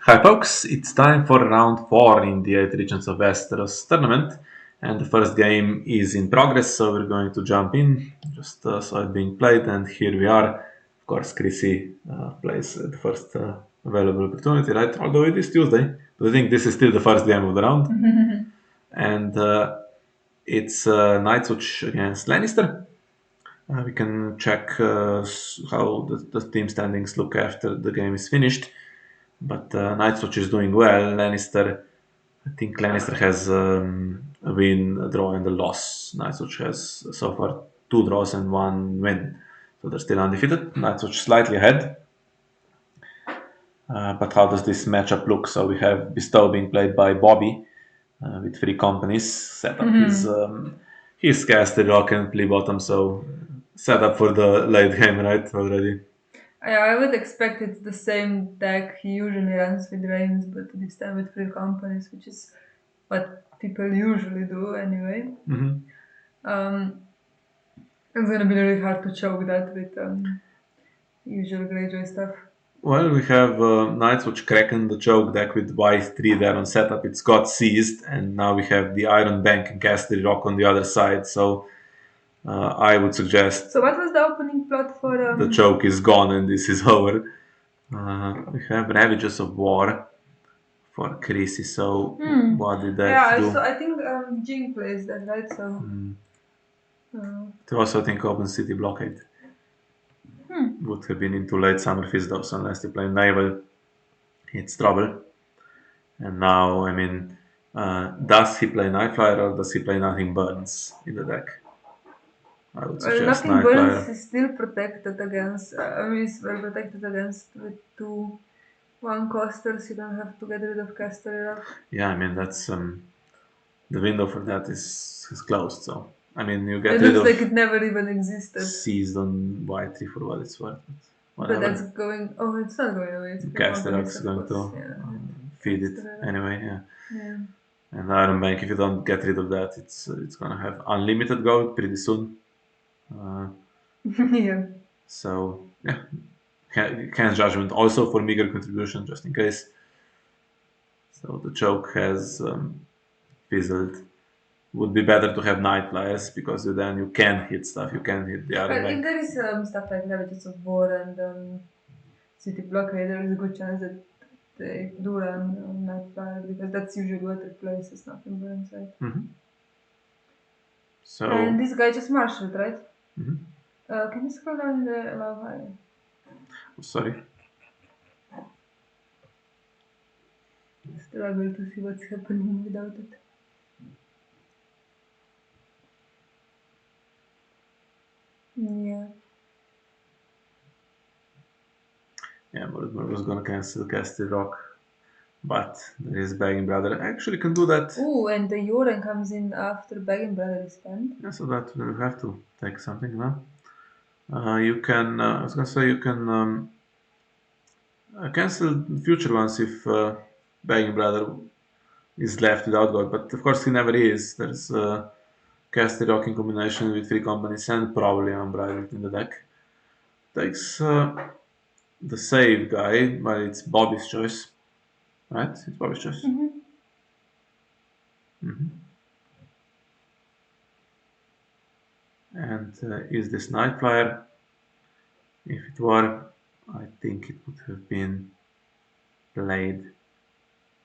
Hi folks, it's time for round 4 in the 8 Regents of Westeros tournament, and the first game is in progress, so we're going to jump in, just saw it being played, and here we are. Of course, Chrissie plays the first available opportunity, right? Although it is Tuesday, but I think this is still the first game of the round, and it's Night's Watch against Lannister. We can check how the team standings look after the game is finished. But Night's Watch is doing well. I think Lannister has a win, a draw, and a loss. Night's Watch has so far 2 draws and 1 win. So they're still undefeated. Night's Watch slightly ahead. But how does this matchup look? So we have Bestow being played by Bobby with 3 companies. Set up his caster rock and play bottom. So set up for the late game, right? Already. I would expect it's the same deck he usually runs with Reigns, but this time with 3 companies, which is what people usually do anyway. It's gonna be really hard to choke that with usual Greyjoy stuff. Well, we have Knights Watch Kraken, the choke deck with white 3 there on setup. It's got seized, and now we have the Iron Bank and Casterly Rock on the other side. So I would suggest So what was the opening plot for? the choke is gone and this is over. We have Ravages of War for Chrissie. So what did that do? I think Jing plays that, right? So. It also, I think, Open City Blockade would have been into late summer feast though, so unless you play Naval, it's trouble. And now, I mean, does he play Nightflyer or does he play Nothing Burns in the deck? I would suggest Nothing Burns Nightflyer. is still protected against. it's well protected against with 2/1 casters. You don't have to get rid of caster rock. Yeah, I mean, that's the window for that is closed. So, I mean, you get It rid looks of like it never even existed. seized on Y3 for what it's worth. But Whatever. that's going. Oh, it's not going away. It's Caster Rock's going to feed it anyway, yeah. Yeah. And Iron Bank, if you don't get rid of that, it's gonna have unlimited gold pretty soon. Yeah. So yeah, Ken's Judgment also for meager contribution, just in case. So the choke has fizzled. Would be better to have Night Flyers because then you can hit stuff. You can hit the Iron But if Bank. there is stuff like Regents of War and City Blockade, there is a good chance that they do run Nightflyer because that's usually what replaces Nothing Burns, right? So And this guy just marshaled, right? Mhm. Can you scroll down in the allow higher? Sorry. Struggle to see what's happening without it. Yeah. Yeah, Mordor was gonna cancel Castle Rock, but there is Bagging Brother. Actually, can do that. Ooh, and the Yoren comes in after Bagging Brother is spent. Yeah, so that you have to take something now. You can. I was gonna say you can cancel future ones if Bagging Brother is left without God, but of course he never is. There's Castle Rock in combination with 3 companies and probably Unbridled in the deck. Takes the save guy, but it's Bobby's choice, right? It's Bobby's choice. And is this Nightflyer? If it were, I think it would have been played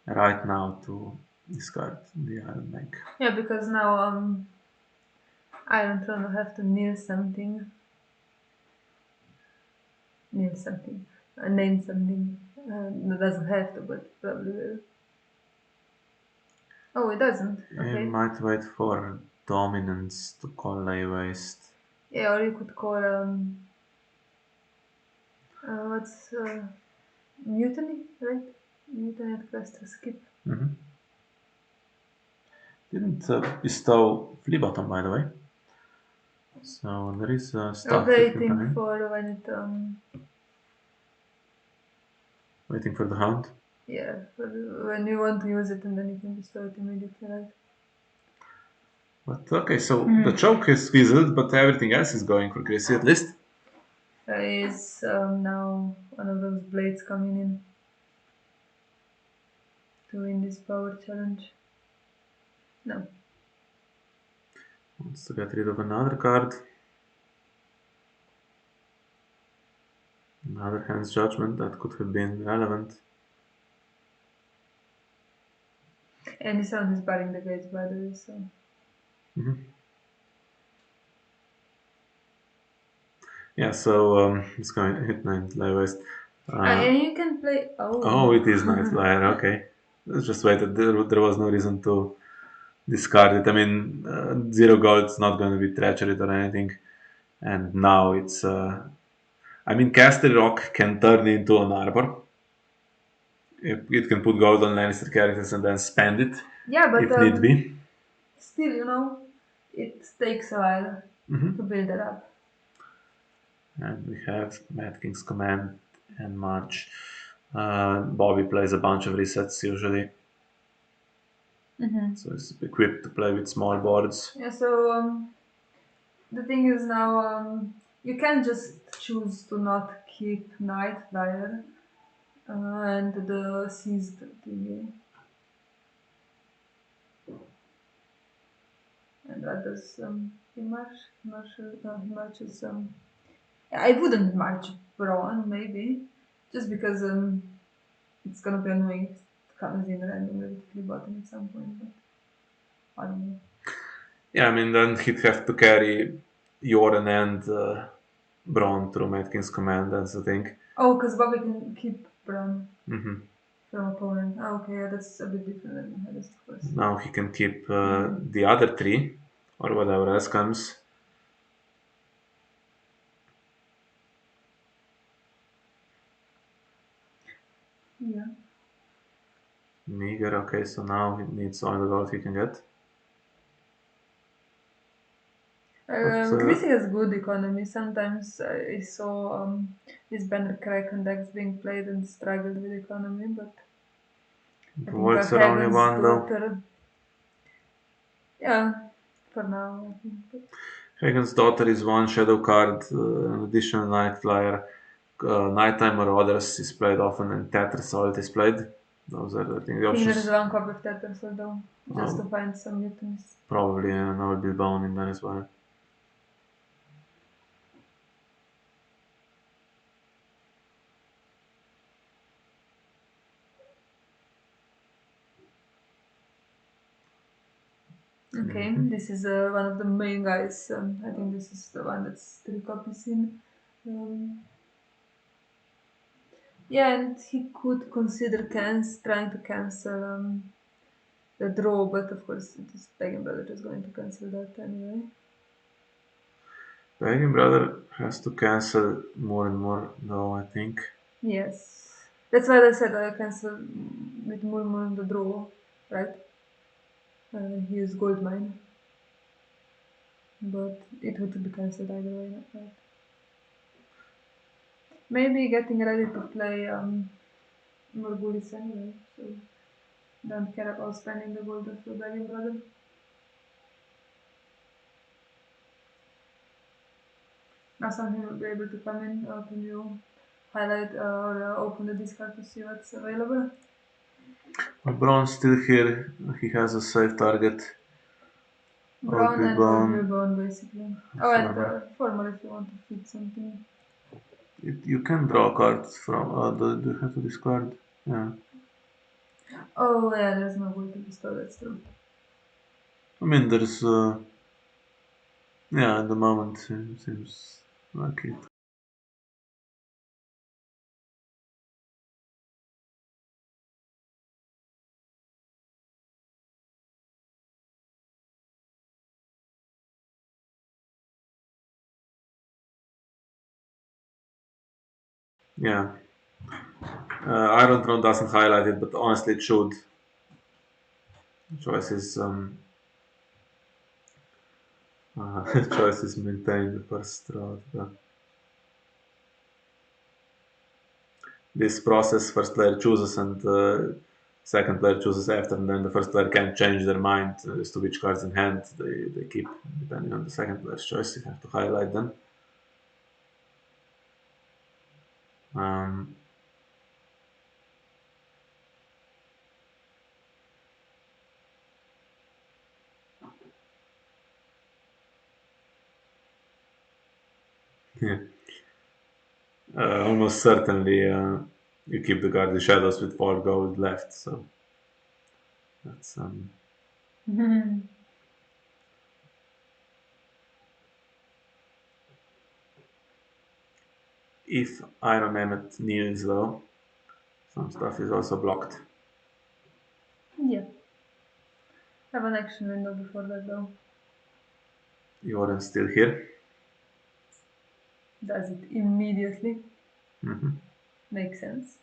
right now to discard the Iron Bank. Yeah, because now Iron Throne will have to kneel something. Kneel something. Name something. It doesn't have to, but probably will. Oh, it doesn't. You Okay. might wait for Dominance to call Lay Waste. Yeah, or you could call what's Mutiny, right? Mutiny at Cluster Skip. Didn't bestow Flea Bottom, by the way. So there is stuff that can come Waiting in. for when it Waiting for the Hound. yeah, when you want to use it and then you can bestow it immediately, right? But okay, so the choke is fizzled, but everything else is going for Chrissy at least. There is now one of those blades coming in. to win this power challenge. No. Wants to get rid of another card. Another hand's judgment that could have been relevant. And his son is barring the gates, by the way, so. Yeah, so it's going to hit 9 waste. And you can play. Oh, it is Night Flyer, okay. Let's just wait. There was no reason to discard it. I mean, 0 gold is not going to be treachery or anything. And now it's. I mean, Castle Rock can turn into an arbor. It can put gold on Lannister characters and then spend it Yeah, but if need be. still, it takes a while to build it up. And we have Mad King's Command and March. Bobby plays a bunch of resets usually. So it's equipped to play with small boards. Yeah, so the thing is now you can just choose to not keep Night Flyer and the seized thingy. And that does he marches I wouldn't march Braun maybe just because it's gonna be annoying if it comes in randomly with the button at some point, but I don't know. Yeah, I mean, then he'd have to carry Jordan and Braun through Mad King's Command, that's the thing. Oh, because Bobby can keep Braun Mm-hmm. from opponent. Oh, okay, yeah, that's a bit different than Hadist, of course. Now he can keep the other 3, or whatever else comes. Yeah. Meager, okay, so now he needs all the gold he can get. Chrissie has good economy. Sometimes I saw this banner Kraken decks being played and struggled with economy, but I think What's are only Hagen's one though? daughter. Yeah, for now, I think. But Hagen's Daughter is one shadow card, an additional Night Flyer. Nighttime Marauders is played often, and Tetris is played. Those are, I think, the I think there is options. one copy of Tetris, though, just to Oh, find some mutants. probably, and I will be bound in there as well. Okay, this is one of the main guys. I think this is the one that's 3 copies in. Yeah, and he could consider trying to cancel the draw, but of course, this Pagan Brother is going to cancel that anyway. Dragon Brother has to cancel more and more, though, I think. Yes. That's why I said I cancel with more on the draw, right? He used Gold Mine. But it would be cancelled either way, right? Maybe getting ready to play more goalies anyway, so don't care about spending the gold of the Dragon Brother. Now something will be able to come in. Can you highlight or open the discard to see what's available? Well, Braun's still here. He has a safe target. Brown and Bone. Bone basically. Oh, and Former. formal if you want to feed something. You can draw cards from. Do you have to discard? Yeah. Oh, yeah, there's no way to bestow, that's true. I mean, there's. Yeah, at the moment, seems like it. Yeah. Iron Throne doesn't highlight it, but honestly, it should. Choice is. Choice is maintained the first route. This process, first player chooses and second player chooses after, and then the first player can change their mind as to which cards in hand they keep, depending on the second player's choice. You have to highlight them. Um, Yeah. Almost certainly you keep the guardian shadows with 4 gold left, so that's if Iron Emmet kneels though, some stuff is also blocked. Yeah. Have an action window before that though. Yoren's still here. Does it immediately? Hmm. Makes sense.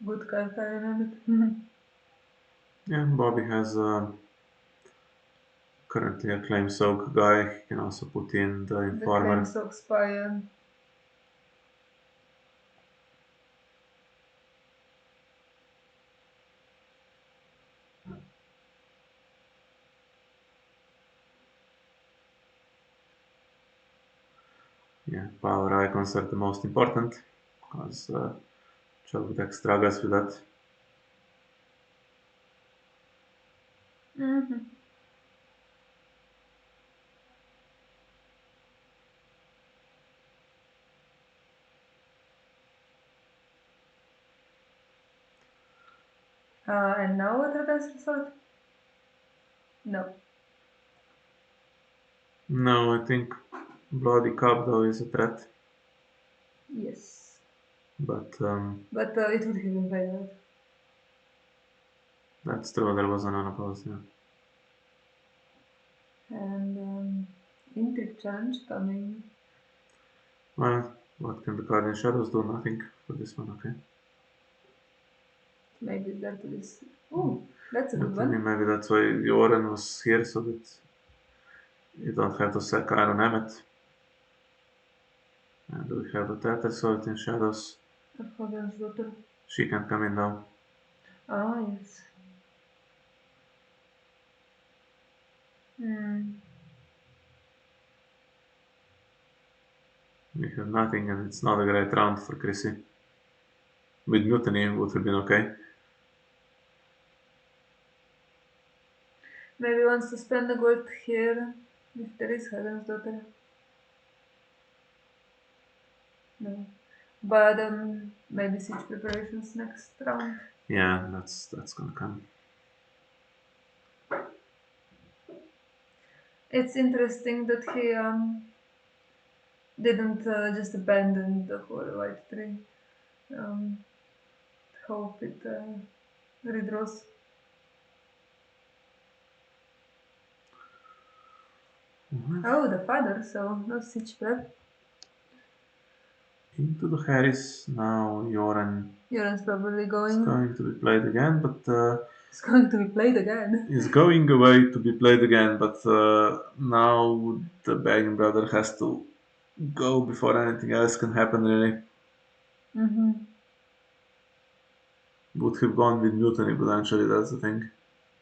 Good card, I remember. Yeah, Bobby has currently a claim soak guy. He can also put in the The claim informer. so expired. Yeah, power icons are the most important because Chalbutek struggles with that. Mm-hmm. And now what happens result? No. No, I think Bloody Cup though is a threat, Yes. but But it would have been better. that's true. There was an unopposed. Yeah. And intrigue challenge coming. Well, what can the Guardian Shadows do? Nothing for this one. Okay. Maybe that is. Oh, that's a Yeah, good thinking one. maybe that's why Joran was here so that you don't have to sack Iron Emmet. And we have the Tether Salt in Shadows. Afghan's daughter. She can come in now. Ah, yes. Hmm. We have nothing, and it's not a great round for Chrissy. With Mutiny, it would have been okay. Maybe wants to spend the gold here if there is Hagen's daughter. No. But maybe siege preparations next round. Yeah, that's gonna come. It's interesting that he didn't just abandon the whole white tree. Um, hope it redraws. Oh, the father, so no siege prep. Into the Harris now. Joran Joran's probably is going. going to be played again, but It's going to be played again. is going away to be played again. But now the Baggin brother has to go before anything else can happen. Really, Mm-hmm. would have gone with Mutiny potentially. That's the thing.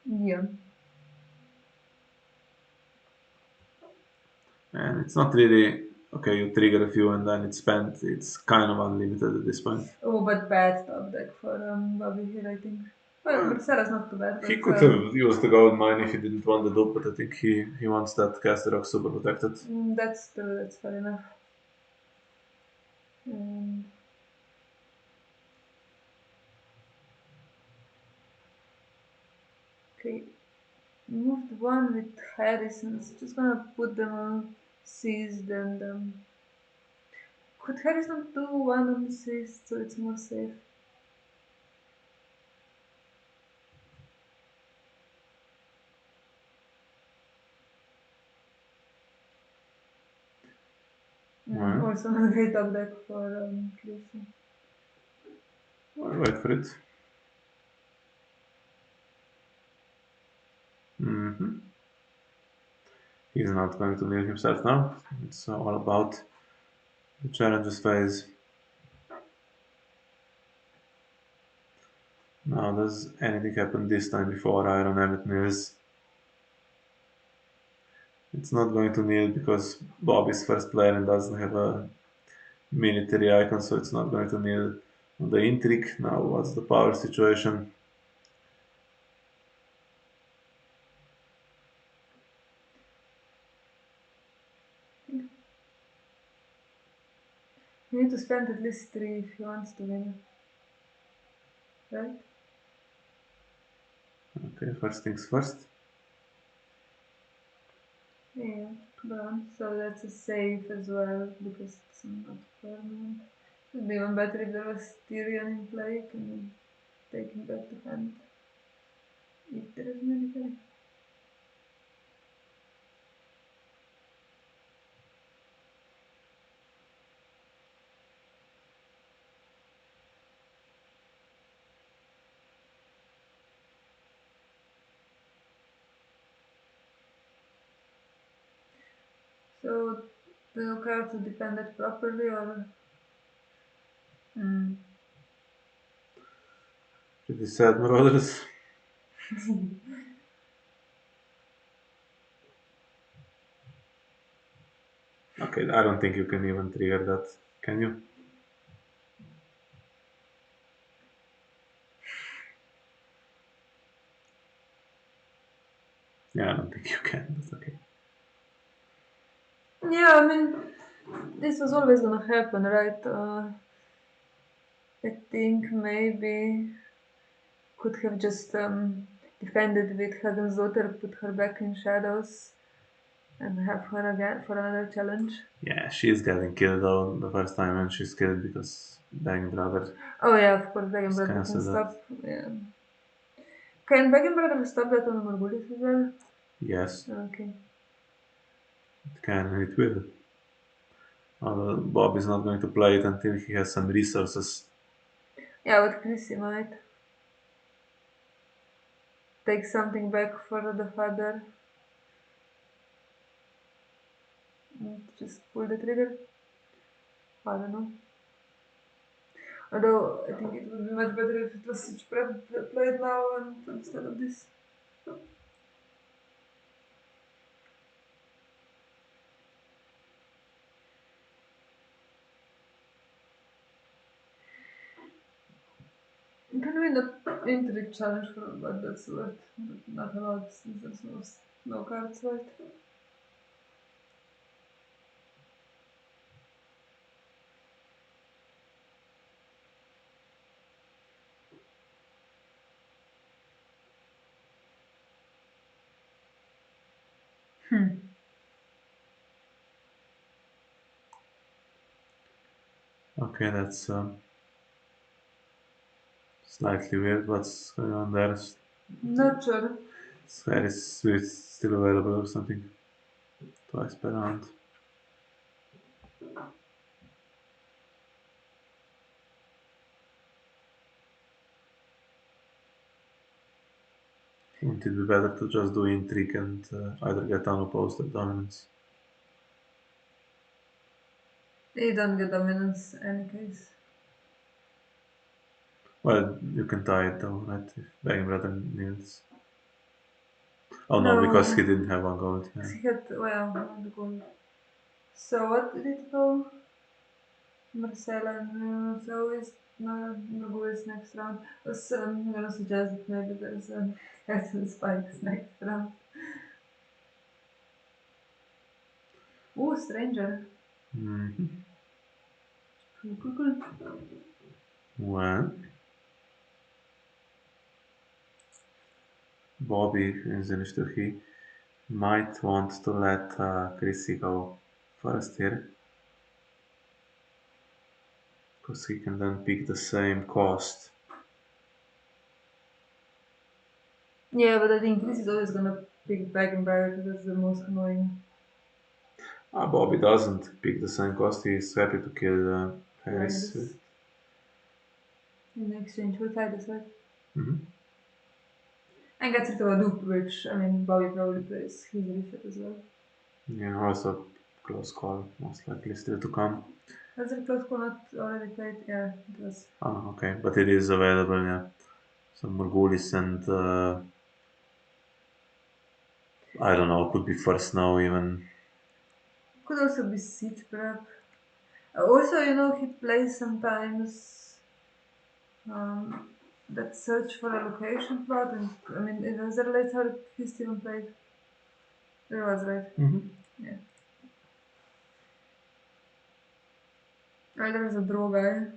Yeah. And it's not really okay. You trigger a few and then it's spent. It's kind of unlimited at this point. Oh, but bad top deck for Bobby here, I think. Well, Well, but Sarah's not too bad, he but could have used the gold mine if he didn't want the dupe, but I think he wants that caster rock super protected. that's true, that's fair enough. Um, okay, moved one with Harrison's. Just gonna put them on seized and could Harrison do one on seized so it's more safe? Well, Also a great top deck for Chrissie. I'll wait for it. Hmm. He's not going to kneel himself now. It's all about the challenges phase. Now, does anything happen this time before Iron Emmet kneels? It's not going to kneel because Bob is first player and doesn't have a military icon, so it's not going to kneel on the intrigue. Now, what's the power situation? You need to spend at least 3 if he wants to win, right? Okay, first things first. Yeah, bronze. So that's a safe as well because it's not permanent. It'd be even better if there was Tyrion in play. Can you take him back to hand if there is military? So do you care to defend it properly or? Hmm. Pretty sad, Marauders. Okay, I don't think you can even trigger that, can you? Yeah, I don't think you can. That's okay. Yeah, I mean, this was always gonna happen, right? I think maybe could have just defended with Hagen's daughter, put her back in shadows, and have her again for another challenge. Yeah, she's getting killed though the first time, and she's killed because Bang Brother Oh yeah, of course, Dragon just Brother can cancelled that. stop. Yeah. Can Dragon Brother stop that on Morgulis as well? Yes, Okay. it can and it will. Bob is not going to play it until he has some resources. Yeah, but Chrissy might take something back for the father and just pull the trigger. I don't know. Although I think it would be much better if it was such played now and instead of this. Can win the intrigue challenge for what that's worth, but not allowed since there's no cards, right? Okay, that's slightly weird. What's going on there? Not sure. Is still available or something? Twice per round. Wouldn't it be better to just do intrigue and either get unopposed or dominance? They don't get dominance in any case. Well, you can tie it though, right? If Bang Brother kneels. Oh no, because he No, didn't have one gold. Yeah. he had, well, not gold. So what did it go? Marcella, so is no is next round. Also, I'm gonna suggest that maybe there's cats and spikes next round. Ooh, stranger. Mhm. Cool, cool, cool. Well, Bobby is initiative. He might want to let Chrissy go first here, because he can then pick the same cost. Yeah, but I think this is always gonna pick back and Briar because that's the most annoying. Bobby doesn't pick the same cost. He's happy to kill Harris. Titus. In exchange for Titus, right? Mhm. And gets rid of a dupe, which, I mean, Bobby probably plays his reset as well. Yeah, also close call, most likely still to come. Has the close call not already played? Yeah, it was. Okay, but it is available, yeah. So Morgulis and I don't know, could be first now even. Could also be Siege Prep. Also, he plays sometimes that search for a location plot, and I mean, it was related how he Steven played. There was, right? Mhm. Yeah. Right, there's a draw guy.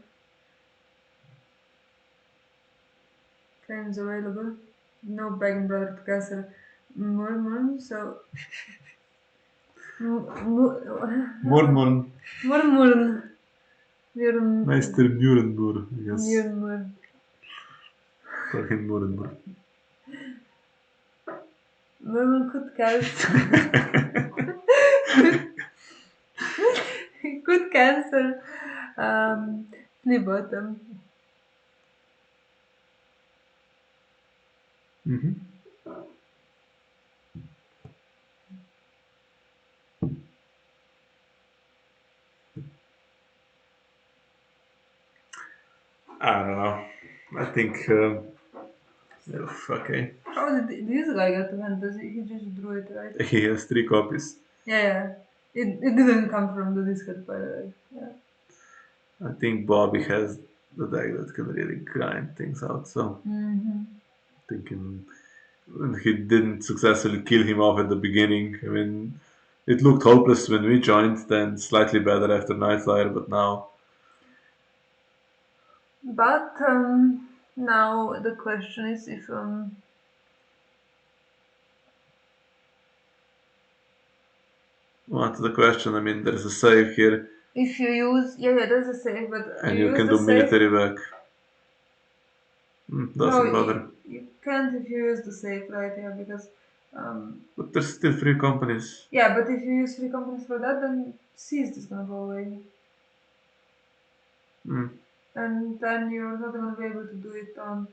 Claims available. No begging brother to cancel. Murmur, so. Mormon Murmur. Meister Murenburg, I guess. Murmur. Call him Murenburg. Murmur could cancel. Could cancel. Play bottom. Mm-hmm. I don't know. I think. Okay. How did this guy get to hand? Does he just drew it, right? He has 3 copies. Yeah, yeah. It didn't come from the Discord, by the way. Yeah. I think Bobby has the deck that can really grind things out. So Mm-hmm. thinking he didn't successfully kill him off at the beginning. I mean, it looked hopeless when we joined, then slightly better after Nightflyer, but now. But now the question is if What's the question? I mean, there's a save here, if you use there's a save, but and you you use can the do save. military back. No, Doesn't bother. you can't if you use the save, right? Yeah, because But there's still 3 companies. yeah, but if you use free companies for that, then seized is gonna go away, Mm. and then you're not gonna be able to do it on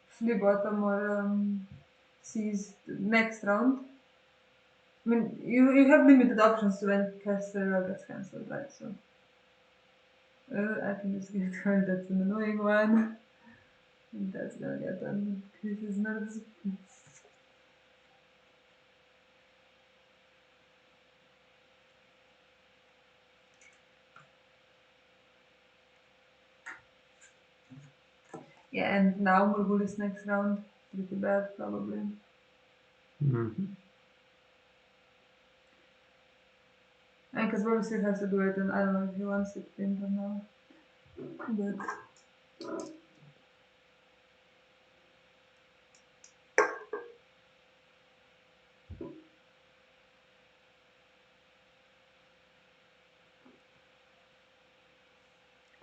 flea bottom or seized next round. I mean, you have limited options to when Castle gets cancelled, right? So I can just get her. That's an annoying one. That's gonna get on Chris's nerves. Yeah, and now Murgulis next round. Pretty bad, probably. Mm-hmm. And because Bobby still has to do it, and I don't know if he wants it pinned or not. But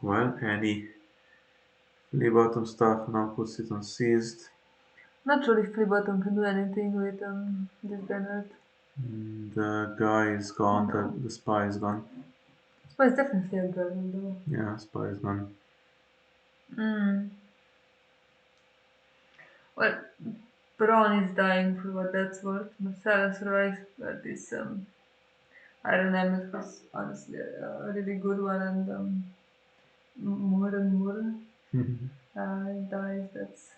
Well, any flea bottom stuff now puts it on seized. not sure if flea bottom can do anything with this Bernard. The guy is gone, No. the spy is gone. But it's definitely a girl, though. Yeah, spy is gone. Mm. Well, Braun is dying for what that's worth. But Sarah survives this Iron Helmet was honestly a really good one, and more and more dies. That's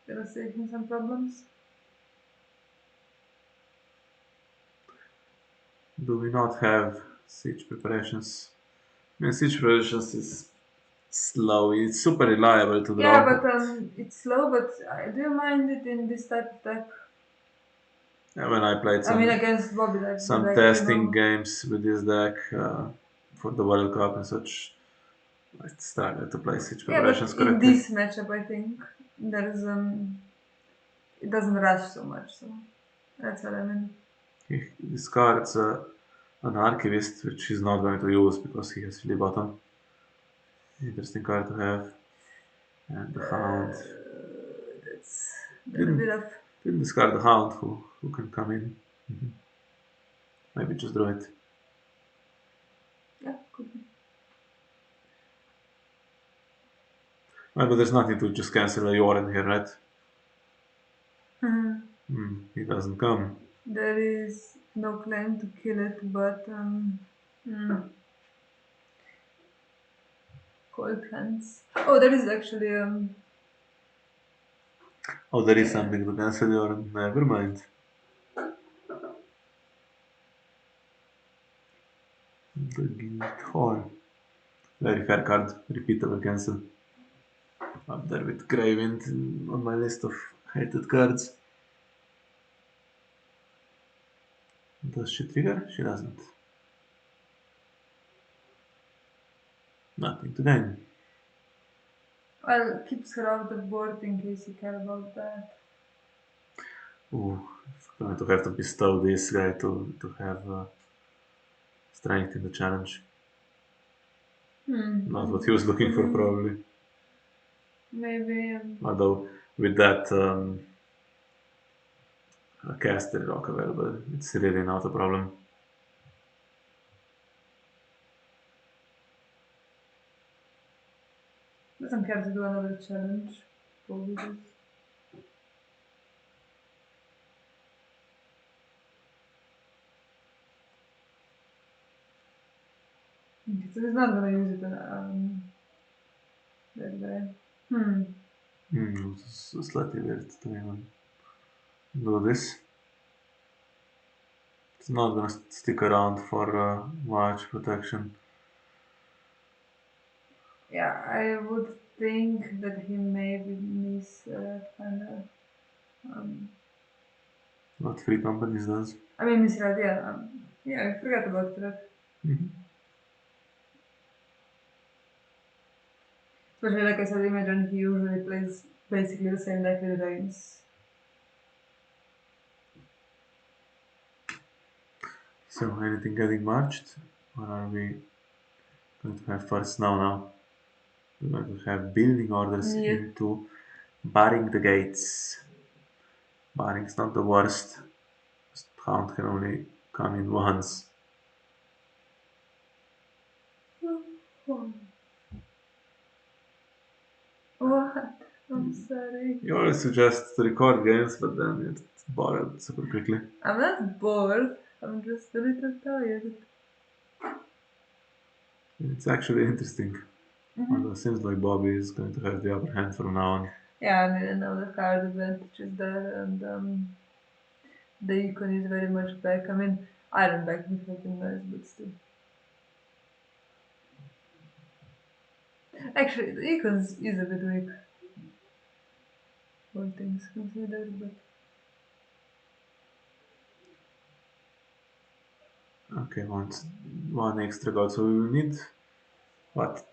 gonna save him some problems. Do we not have siege preparations? I mean, siege preparations is slow. It's super reliable to Yeah, draw, but but it's slow. But do you mind it in this type of deck? yeah, when I played I mean, against Bobby, like the some deck, testing games with this deck for the World Cup and such, I struggled to play siege Yeah, but preparations in correctly. this matchup, I think there's it doesn't rush so much. So that's what I mean. He discards an Archivist, which he's not going to use because he has Flea Bottom. Interesting card to have. And the Hound. That's a bit Didn't of didn't discard the Hound, who can come in. Mhm. Maybe just draw it. yeah, could be. Well, but there's nothing to just cancel a Yoren here, right? He doesn't come. There is no claim to kill it, but hmm, cold hands. Oh, there is actually Oh, there is yeah. something to cancel Yoren. Never mind. The Guild Hall. Very fair card. Repeatable cancel. Up there with Greywind on my list of hated cards. Does she trigger? She doesn't. Nothing to gain. Well, keeps her out of board in case you care about that. Ooh, I'm going to have to bestow this guy to have strength in the challenge. Not what he was looking for, probably. Maybe. Although, with that caster rock available, it's really not a problem. Doesn't care to do another challenge. Probably does. Okay, so he's not gonna use it that way. It's slightly weird to even do this. It's not gonna stick around for much protection. Yeah, I would think that he maybe miss kind of. What Free Companies does. I mean, misread. Yeah, yeah. I forgot about that. Especially like I said, imagine he usually plays basically the same deck with Reigns. So, anything getting marched? Or are we going to have first now? We're going to have building orders Yeah. into barring the gates. Barring's not the worst. Hound can only come in once. What? I'm sorry. You always suggest to record games, but then it's bored super quickly. I'm not bored. I'm just a little tired. It's actually interesting. Although it seems like Bobby is going to have the upper hand from now on. Yeah, I mean, another card advantage is there, and the econ is very much back. I mean, Iron back would have been nice, but still. Actually, the econ is a bit weak. All things considered, but. Okay, one extra god. So we will need what?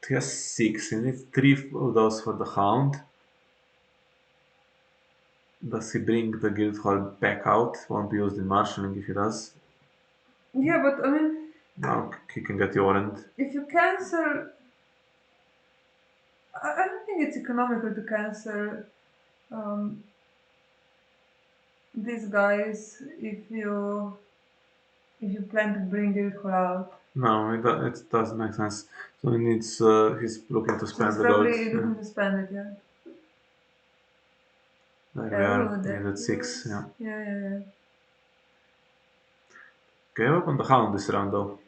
He has six. We need three of those for the hound. Does he bring the guild hall back out? Won't be used in marshalling if he does. Yeah, but I mean, Now he can get your end. if you cancel. I don't think it's economical to cancel um, these guys if you plan to bring it out. No, it doesn't make sense. So he needs. He's looking to So he's spend the gold. probably Yeah. looking to spend it, yeah. There we Oh, are. there Needed he six. is. Yeah. Yeah, yeah, yeah. Okay, up on the hound this round though.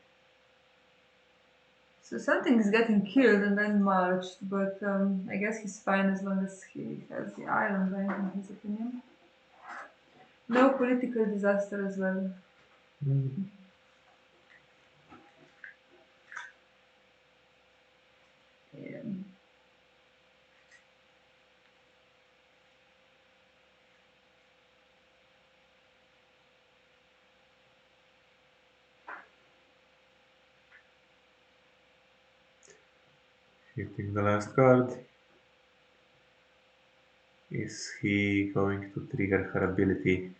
So something is getting killed and then marched, but I guess he's fine as long as he has the island bank in his opinion. No political disaster as well. Yeah. Hitting the last card. Is he going to trigger her ability?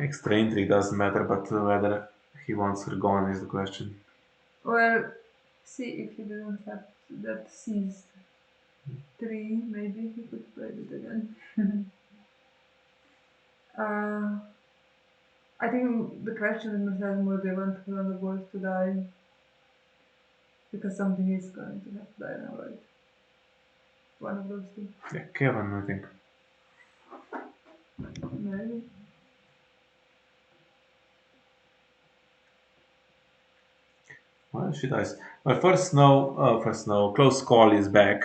Extra intrigue doesn't matter, but whether he wants her gone is the question. Well, see if he didn't have that seized 3, maybe he could play it again. uh, I think the question is not as more they want her on the board to die because something is going to have to die now, right? One of those two. Yeah, Kevin, I think. Maybe. Well, she dies. Well, first snow. Close call is back.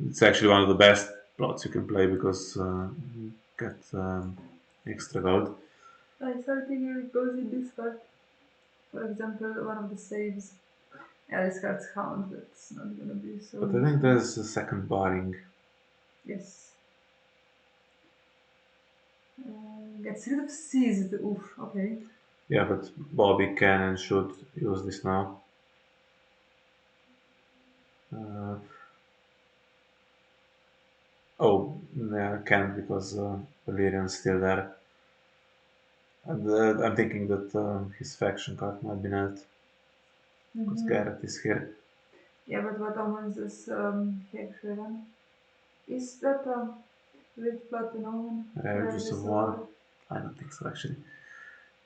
It's actually one of the best plots you can play because you get extra gold. I started thinking it goes in this card. For example, one of the saves. Yeah, this card's Hound, that's not gonna be so But I think useful. there's a second barring. Yes. Gets rid of seized. Oof, okay. Yeah, but Bobby can and should use this now. Uh, oh, yeah, can't because Valyrian's still there. And I'm thinking that his faction card might be net because Mm-hmm. Garrett is here. Yeah, but what omens is actually run? Is that with Platinum omen? Regents of Regis War. or I don't think so actually.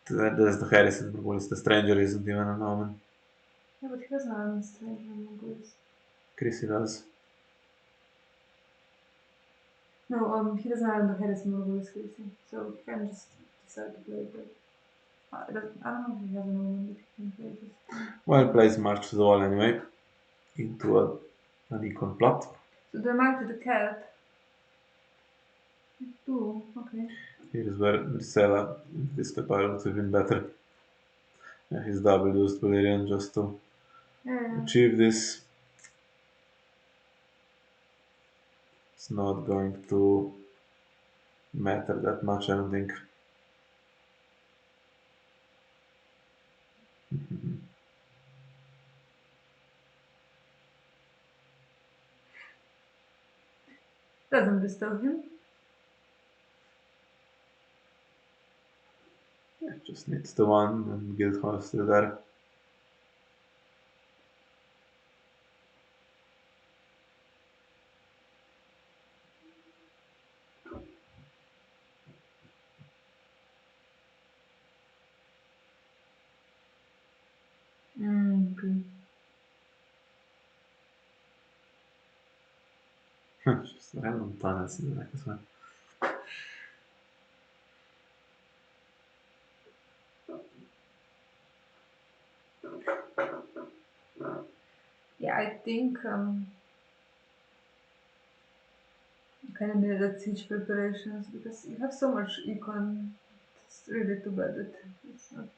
There's the Harrison Propolis. The Stranger isn't even an omen. yeah, but he doesn't have any strange mongols. Chrissy does. No, he doesn't have the Harrison mongols Chrissy, so he can just decide to play it. I don't know if he has an omen that he can play just. Well, plays March to the Wall anyway. Into an icon plot. So the mark to the cat. Two, okay. Here's where Marcella, this pilot would have been better. Yeah, he's double used Valyrian just to Yeah, yeah. achieve this. It's not going to matter that much, I don't think. Doesn't disturb him. Yeah, just needs the one, and Guildhall is still there. Okay. Just random tunnels in the back as well. Yeah, I think kind of needed that siege preparations because you have so much econ. It's really too bad that it's not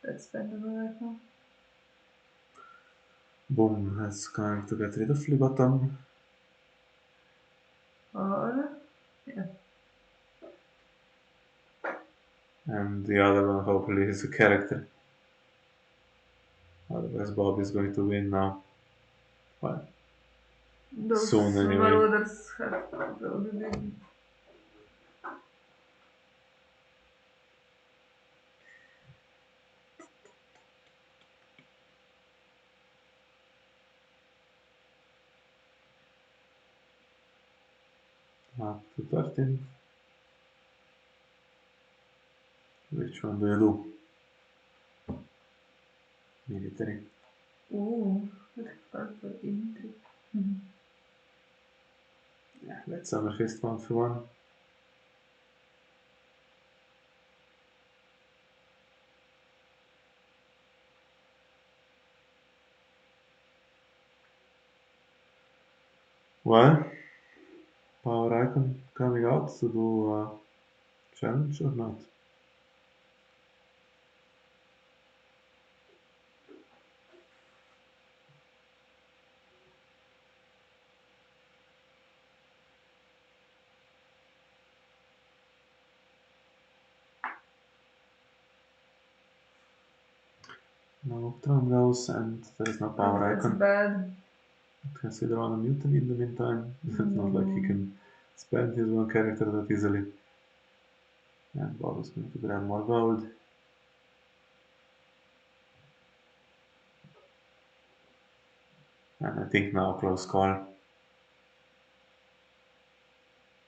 that spendable right now. Boom has going to get rid of Flea Bottom, Or yeah, and the other one hopefully is a character. Otherwise, Bob is going to win now. Well, soon those anyway. marauders have probably been. Up to 13. Which one do you do? Military. Ooh, what purple intrigue. Mhm. Yeah, let's summer fist one for one. Well, power icon coming out to do a challenge or not? No Tron goes and there is no Oh, power that's icon. bad. Consider on a mutant in the meantime. It's not like he No. can spend his one character that easily. And Bob is going to grab more gold. And I think now close call.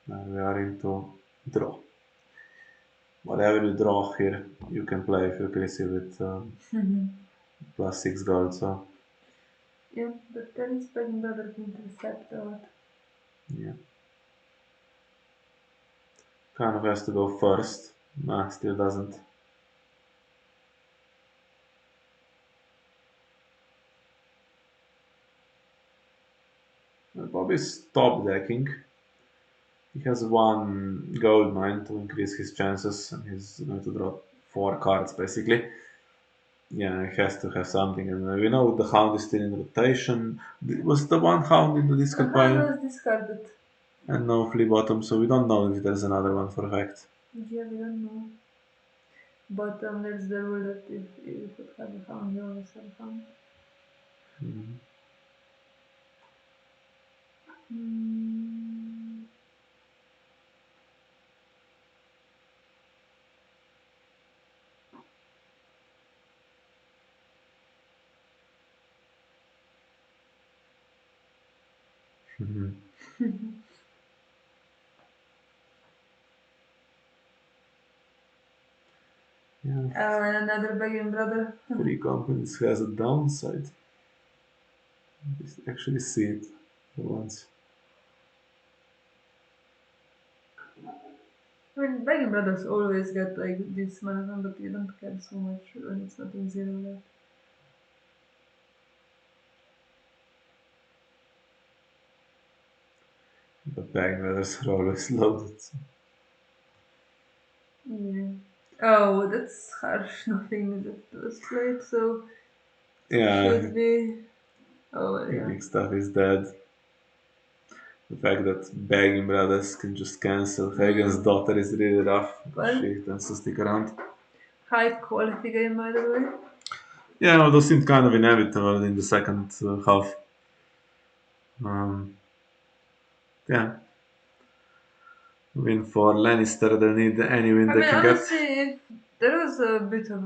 Now we are into draw. Whatever you draw here, you can play if you're Chrissy with plus 6 gold. So Yeah, but there is begging brother to intercept a lot. yeah, kind of has to go first. Nah, still doesn't. Bob is top decking. He has one gold mine to increase his chances, and he's going to draw 4 cards basically. Yeah, he has to have something, and we know the hound is still in rotation. Was the one hound in the The discard hand pile was discarded. and no flea bottom, so we don't know if there's another one for a fact. Yeah, we don't know. But there's the rule that if you could have a hound, you always have a hound. Mhm. Mm. Mhm. Yeah, And another begging brother. free companies has a downside. Just actually see it for once. I mean, begging brothers always get like this marathon, but you don't care so much when it's not in zero yet. But bag weathers are always loaded. So. Yeah. Oh, that's harsh. Nothing that was played, so Yeah, should be. Oh, yeah. unique stuff is dead. The fact that Bagging Brothers can just cancel Hagen's Mm. daughter is really rough if Well, she tends to stick around. high quality game, by the way. Yeah, although seemed kind of inevitable in the second half. Um, yeah, win for Lannister. They need any win I they mean, can get. honestly, if there was a bit of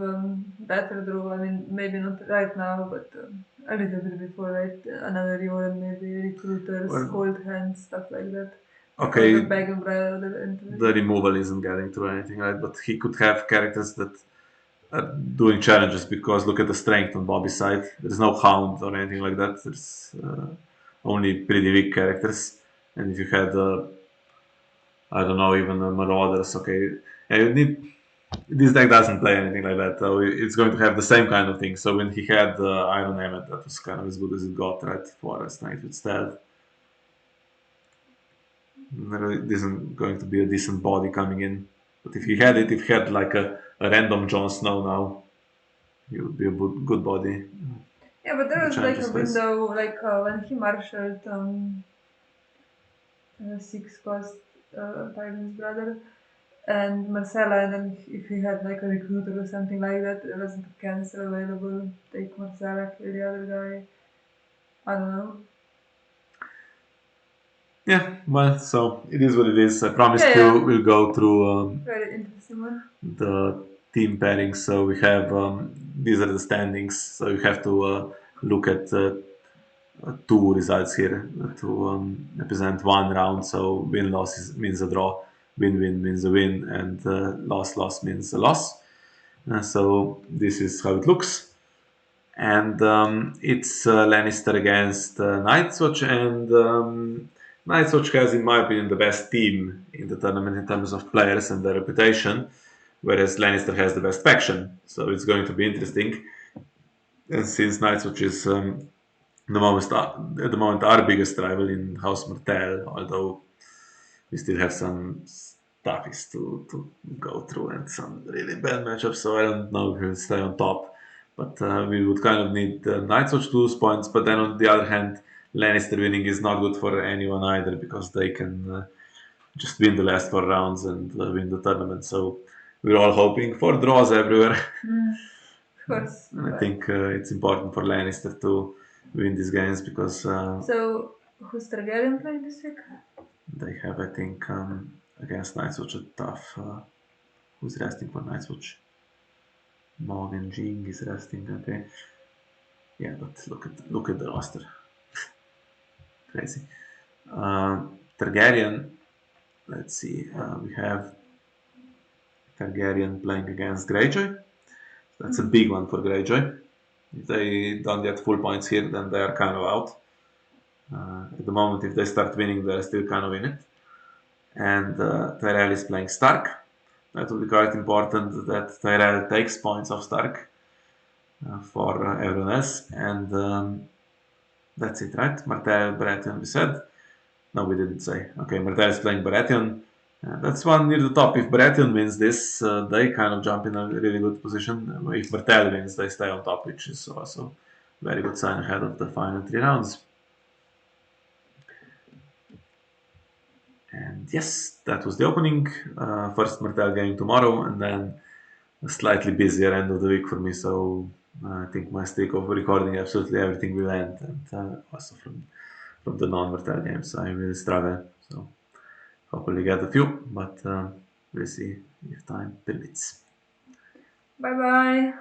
better draw, I mean, maybe not right now, but a little bit before, right? Another reward, maybe recruiters, Well, cold hands, stuff like that. Before the okay, bag and brother the entry. removal isn't getting to anything, right? But he could have characters that are doing challenges because look at the strength on Bobby's side. There's no Hound or anything like that. There's only pretty weak characters. And if you had, I don't know, even Marauders, okay, yeah, you need. This deck doesn't play anything like that. So it's going to have the same kind of thing. So when he had Iron Emmet, that was kind of as good as it got, right? Forest Knight with Stealth. There isn't going to be a decent body coming in. But if he had it, if he had like a random Jon Snow now, he would be a good body Yeah, but in there the was like challenger a space. window, like when he marshaled 6 cost Tyrion's brother and Marcella, and then if he had like a recruiter or something like that, there wasn't a cancel available. Take Marcella, kill the other guy. I don't know. Yeah, well, so it is what it is. I Yeah, promised you yeah. we'll go through Very interesting one. the team pairings. So we have these are the standings. So you have to look at two results here to represent one round. So win loss means a draw, win win means a win, and loss loss means a loss. So this is how it looks. And it's Lannister against Night's Watch, and Night's Watch has, in my opinion, the best team in the tournament in terms of players and their reputation, whereas Lannister has the best faction. So it's going to be interesting. And since Night's Watch is at the moment our biggest rival in House Martell, although we still have some stuffies to go through and some really bad matchups, so I don't know if we'll stay on top. But we would kind of need Night's Watch to lose points, but then on the other hand, Lannister winning is not good for anyone either because they can just win the last 4 rounds and win the tournament. So we're all hoping for draws everywhere. Of course. And I But think it's important for Lannister to win these games because so who's Targaryen playing this week? they have, I think, against Night's Watch a tough. Who's resting for Night's Watch? Morgan Jing is resting. Okay, yeah, but look at the roster. Crazy. Targaryen. Let's see. We have Targaryen playing against Greyjoy. That's a big one for Greyjoy. If they don't get full points here, then they are kind of out. At the moment, if they start winning, they're still kind of in it. And Tyrell is playing Stark. That will be quite important that Tyrell takes points of Stark for everyone else. And that's it, right? Martell, Baratheon, we said. No, we didn't say. Okay, Martell is playing Baratheon. That's one near the top. If Baratheon wins this, they kind of jump in a really good position. If Martell wins, they stay on top, which is also a very good sign ahead of the final 3 rounds. And yes, that was the opening. First Martell game tomorrow, and then a slightly busier end of the week for me, so I think my streak of recording absolutely everything will end, and also from the non-mortal games, I will struggle. So hopefully get a few, but we'll see if time permits. Bye bye.